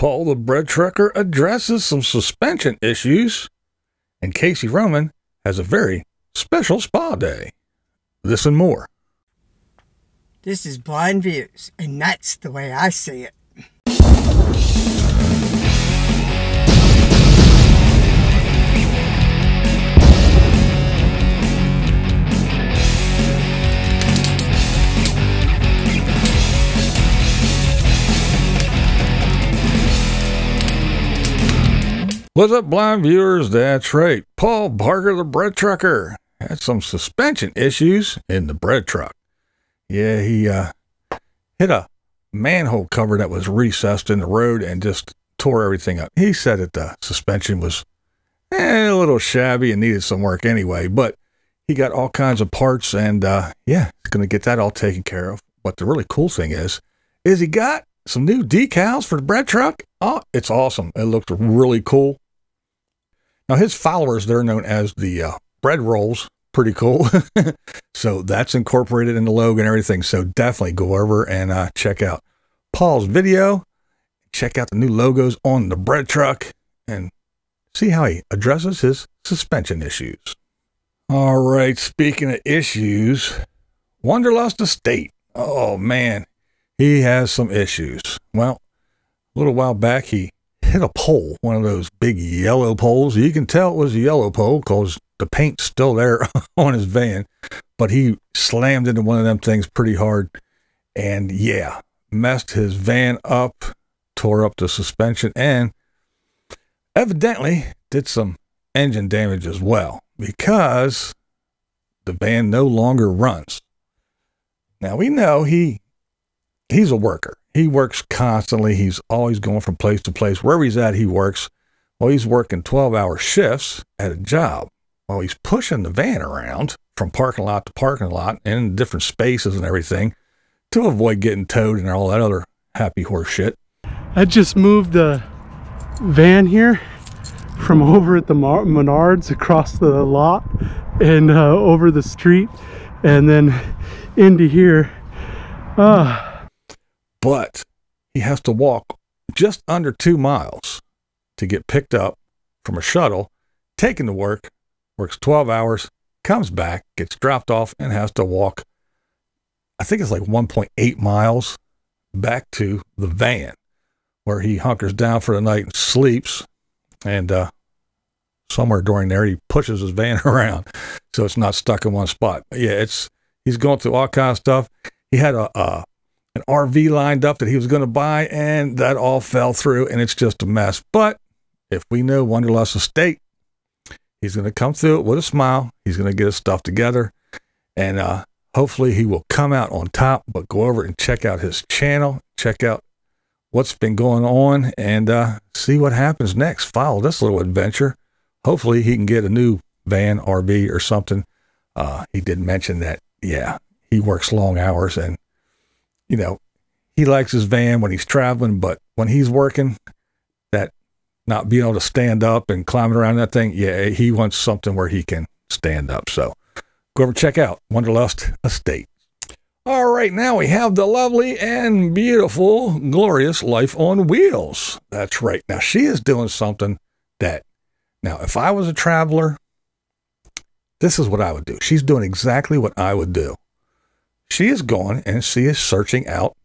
Paul the Bread Trucker addresses some suspension issues, and Casey Roman has a very special spa day. This and more. This is BlindViews, and that's the way I see it. What's up, blind viewers? That's right. Paul Barker, the bread trucker, had some suspension issues in the bread truck. Yeah, he hit a manhole cover that was recessed in the road and just tore everything up. He said that the suspension was a little shabby and needed some work anyway, but he got all kinds of parts and yeah, he's going to get that all taken care of. But the really cool thing is he got some new decals for the bread truck. Oh, it's awesome. It looks really cool. Now, his followers, they're known as the bread rolls. Pretty cool. So that's incorporated in the logo and everything. So definitely go over and check out Paul's video. Check out the new logos on the bread truck and see how he addresses his suspension issues. All right, speaking of issues, Wanderlust Estate. Oh, man. He has some issues. Well, a little while back, he hit a pole, one of those big yellow poles. You can tell it was a yellow pole because the paint's still there on his van, but he slammed into one of them things pretty hard and, yeah, messed his van up, tore up the suspension, and evidently did some engine damage as well because the van no longer runs. Now, we know he's a worker. He works constantly. He's always going from place to place. Wherever he's at, he works. Well, he's working 12-hour shifts at a job while he's pushing the van around from parking lot to parking lot and in different spaces and everything to avoid getting towed and all that other happy horse shit. I just moved the van here from over at the Menards across the lot and over the street and then into here. But he has to walk just under 2 miles to get picked up from a shuttle, taken to work, works 12 hours, comes back, gets dropped off, and has to walk, I think it's like 1.8 miles back to the van where he hunkers down for the night and sleeps. And somewhere during there, he pushes his van around so it's not stuck in one spot. But yeah, he's going through all kinds of stuff. He had an RV lined up that he was going to buy, and that all fell through, and it's just a mess. But if we know Wanderlust Estate, he's going to come through it with a smile. He's going to get his stuff together, and hopefully he will come out on top. But go over and check out his channel, check out what's been going on, and see what happens next. Follow this little adventure. Hopefully he can get a new van, RV, or something. He did mention that, yeah, he works long hours, and you know, he likes his van when he's traveling, but when he's working, that not being able to stand up and climbing around that thing, yeah, he wants something where he can stand up. So go over and check out Wanderlust Estate. All right, now we have the lovely and beautiful, glorious Life on Wheels. That's right. Now she is doing something that, now if I was a traveler, this is what I would do. She's doing exactly what I would do. She is going and she is searching out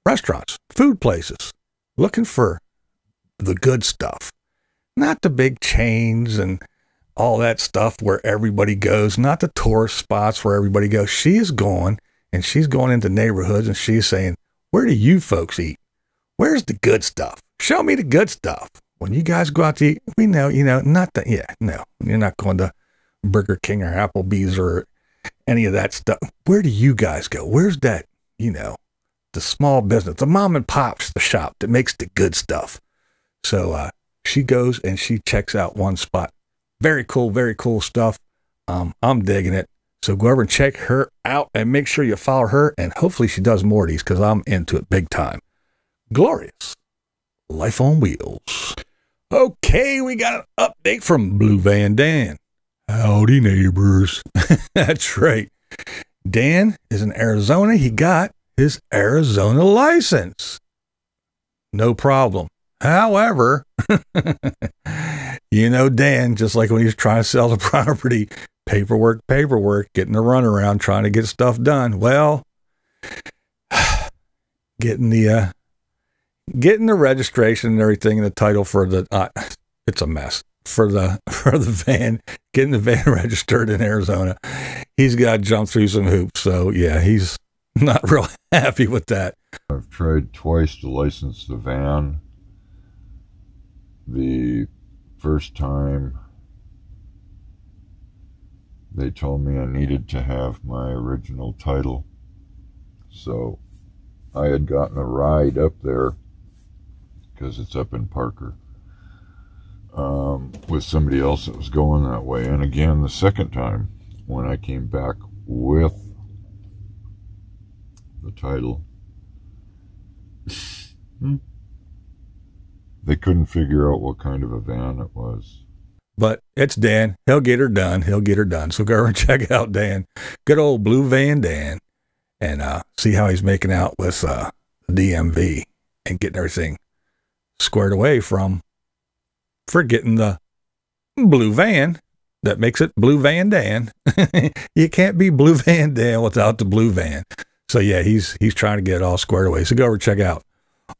restaurants, food places, looking for the good stuff, not the big chains and all that stuff where everybody goes, not the tourist spots where everybody goes. She is going and she's going into neighborhoods and she's saying, where do you folks eat? Where's the good stuff? Show me the good stuff. When you guys go out to eat, we know, not that, yeah, no, you're not going to Burger King or Applebee's or any of that stuff. Where do you guys go? Where's that, the small business, the mom and pop's, the shop that makes the good stuff? So she goes and she checks out one spot. Very cool stuff. I'm digging it. So go over and check her out and make sure you follow her, and hopefully she does more of these because I'm into it big time. Glorious Life on Wheels. Okay, we got an update from Blue Van Dan. Howdy, neighbors. That's right. Dan is in Arizona. He got his Arizona license. No problem. However, you know Dan, just like when he was trying to sell the property, paperwork, getting the runaround, trying to get stuff done. Well, getting the registration and everything and the title for the it's a mess for the van, getting the van registered in Arizona. He's got to jump through some hoops. So yeah, he's not real happy with that. I've tried twice to license the van. The first time they told me I needed to have my original title. So I had gotten a ride up there, because it's up in Parker, with somebody else that was going that way. And again, the second time, when I came back with the title, they couldn't figure out what kind of a van it was. But it's Dan. He'll get her done. So go over and check out Dan. Good old Blue Van Dan. And see how he's making out with the DMV and getting everything squared away for getting the blue van that makes it Blue Van Dan. You can't be Blue Van Dan without the blue van. So yeah, he's trying to get it all squared away. So go over and check out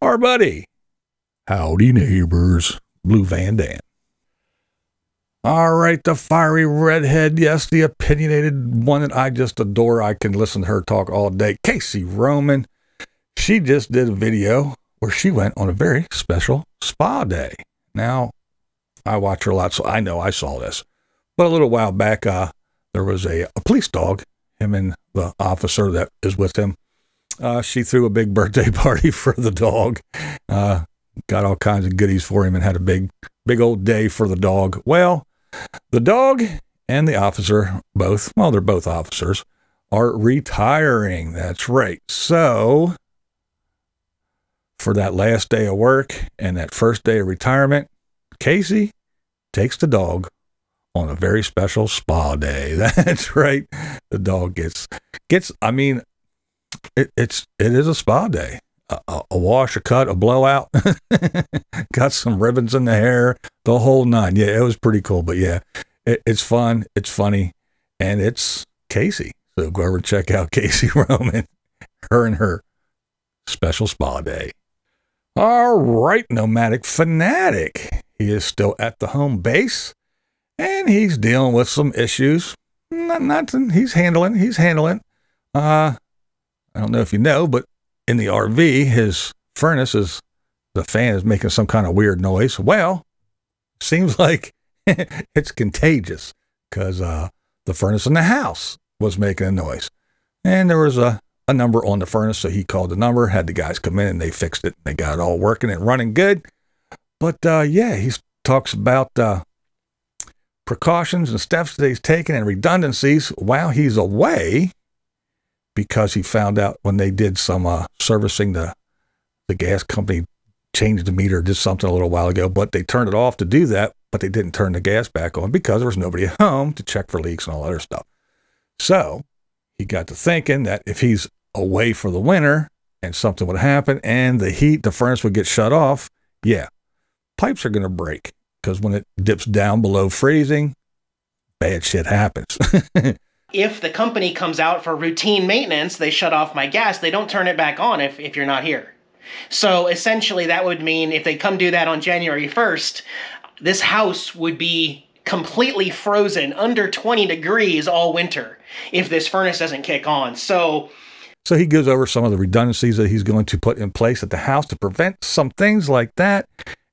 our buddy. Howdy neighbors, Blue Van Dan. All right, the fiery redhead. Yes, the opinionated one that I just adore. I can listen to her talk all day. Casey Roman. She just did a video where she went on a very special spa day. Now, I watch her a lot, so I know I saw this. But a little while back, there was a police dog, him and the officer that is with him. She threw a big birthday party for the dog. Got all kinds of goodies for him and had a big old day for the dog. Well, the dog and the officer both, well, they're both officers, are retiring. That's right. So for that last day of work and that first day of retirement, Casey takes the dog on a very special spa day. That's right. The dog gets, I mean, it is a spa day. A wash, a cut, a blowout, got some ribbons in the hair, the whole nine. Yeah, it was pretty cool. But yeah, it's fun, it's funny, and it's Casey. So go over and check out Casey Roman, her and her special spa day. All right, Nomadic Fanatic. He is still at the home base, and he's dealing with some issues. Nothing. He's handling. I don't know if you know, but in the RV, his furnace the fan is making some kind of weird noise. Well, seems like it's contagious because the furnace in the house was making a noise. And there was a number on the furnace, so he called the number, had the guys come in, and they fixed it. They got it all working and running good. But yeah, he talks about precautions and steps that he's taken and redundancies while he's away, because he found out when they did some servicing, the gas company changed the meter, did something a little while ago, but they turned it off to do that, but they didn't turn the gas back on because there was nobody at home to check for leaks and all that other stuff. So he got to thinking that if he's away for the winter and something would happen and the furnace would get shut off, yeah, pipes are going to break, because when it dips down below freezing, bad shit happens. If the company comes out for routine maintenance, they shut off my gas, they don't turn it back on if you're not here. So essentially that would mean if they come do that on January 1st, this house would be completely frozen under 20 degrees all winter if this furnace doesn't kick on. So he goes over some of the redundancies that he's going to put in place at the house to prevent some things like that.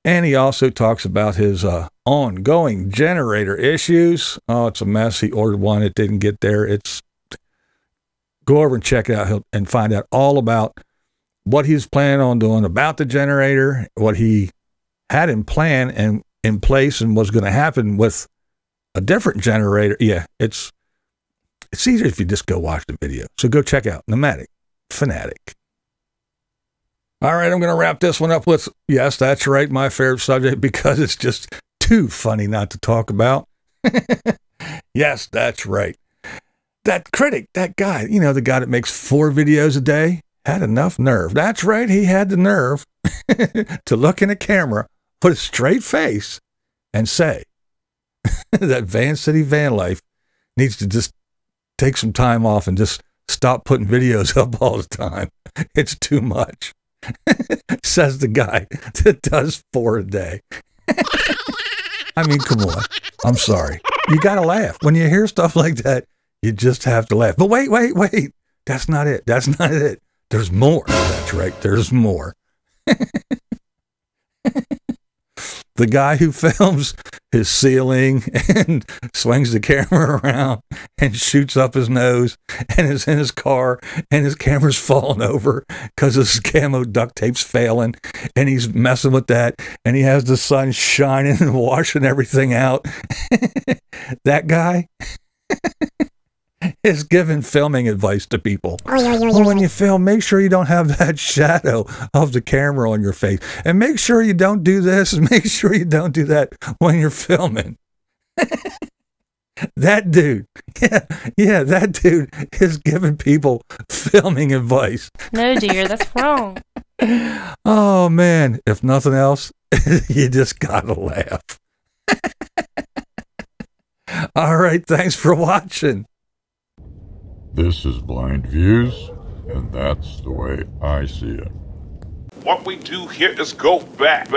And he also talks about his ongoing generator issues. Oh, it's a mess. He ordered one. It didn't get there. Go over and check it out and find out all about what he's planning on doing about the generator, what he had in plan and in place and was going to happen with a different generator. Yeah, it's easier if you just go watch the video. So go check out Nomadic Fanatic. All right, I'm going to wrap this one up with, yes, that's right, my favorite subject, because it's just too funny not to talk about. Yes, that's right. That critic, that guy, the guy that makes 4 videos a day, had enough nerve. That's right, he had the nerve to look in a camera with a straight face and say that Van City Van Life needs to just take some time off and just stop putting videos up all the time. It's too much. Says the guy that does 4 a day. I mean, come on. I'm sorry. You got to laugh. When you hear stuff like that, you just have to laugh. But wait. That's not it. That's not it. There's more. That's right. There's more. The guy who films his ceiling and swings the camera around and shoots up his nose and is in his car and his camera's falling over because his camo duct tape's failing and he's messing with that and he has the sun shining and washing everything out. That guy is giving filming advice to people. Well, when you film, make sure you don't have that shadow of the camera on your face. And make sure you don't do this and make sure you don't do that when you're filming. That dude, yeah, that dude is giving people filming advice. No, dear, that's wrong. Oh, man. If nothing else, you just gotta laugh. All right, thanks for watching. This is BlindViews, and that's the way I see it. What we do here is go back.